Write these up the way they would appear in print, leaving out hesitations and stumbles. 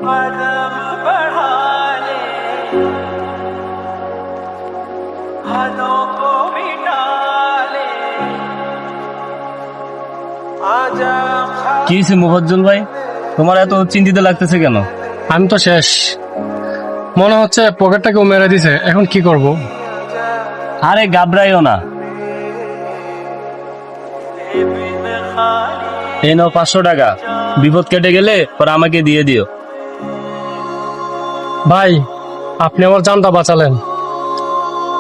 कदम बढ़ा ले, हदों को मिटा ले, आजा কি হয়েছে মুফাজ্জল ভাই, তোমার এত চিন্তিত লাগতেছে কেন? আমি তো শেষ, মনে হচ্ছে পকেটটাকে মেরে দিছে। এখন কি করব? আরে ঘাবড়াইও না, बिन खाली এই নাও 500 টাকা, বিপদ কেটে গেলে পরে আমাকে দিয়ে দিও। ভাই, আপনি আমার জানটা বাঁচালেন,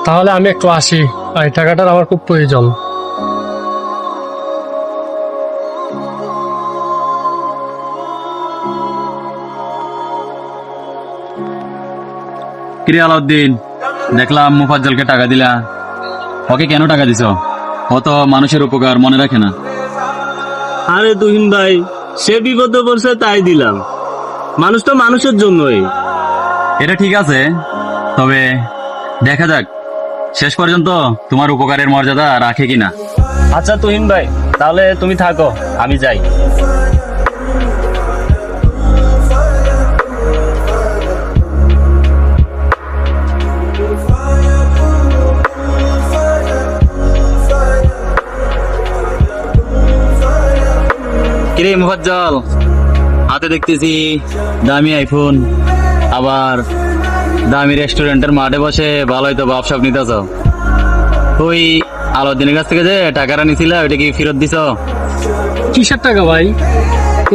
তাহলে আমি একটু আসি। এই টাকাটার আমার খুব প্রয়োজন। কিরে আলাউদ্দিন, দেখলাম মুফাজ্জলকে টাকা দিলা, ওকে কেন টাকা দিছ? ও তো মানুষের উপকার মনে রাখে না। আরে তুহিন ভাই, সে বিপদে পড়ছে তাই দিলাম, মানুষ তো মানুষের জন্যই। এটা ঠিক আছে, তবে দেখা যাক শেষ পর্যন্ত তোমার উপকারের মর্যাদা রাখে কিনা। আচ্ছা তুহিন ভাই, তাহলে তুমি থাকো, আমি যাই। কিরে মুফাজ্জল, হাতে দেখতেছি দামি আইফোন, আবার দামি রেস্টুরেন্টের মাঠে বসে ভালোই তো ব্যবসা নিতেছ। ওই আলাউদ্দিনের কাছ থেকে যে টাকাটা নিছিলা ওইটা কি ফেরত দিছ? কিসের টাকা ভাই?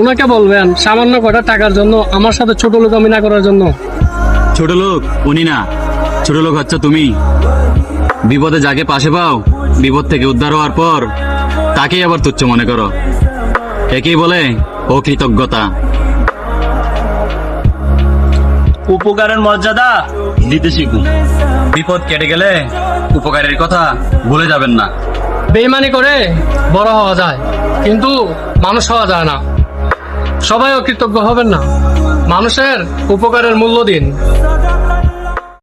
ওনাকে বলবেন সামান্য কটা টাকার জন্য আমার সাথে ছোট লোক আমি না করার জন্য। ছোট লোক উনি না, ছোট লোক হচ্ছে তুমি। বিপদে যাকে পাশে পাও, বিপদ থেকে উদ্ধার হওয়ার পর তাকেই আবার তুচ্ছ মনে করো, একেই বলে অকৃতজ্ঞতা। উপকারের মর্যাদা দিতে শিখুন। বিপদ কেটে গেলে উপকারের কথা ভুলে যাবেন না। বেইমানি করে বড় হওয়া যায়, কিন্তু মানুষ হওয়া যায় না। সবাই অকৃতজ্ঞ হবেন না, মানুষের উপকারের মূল্য দিন।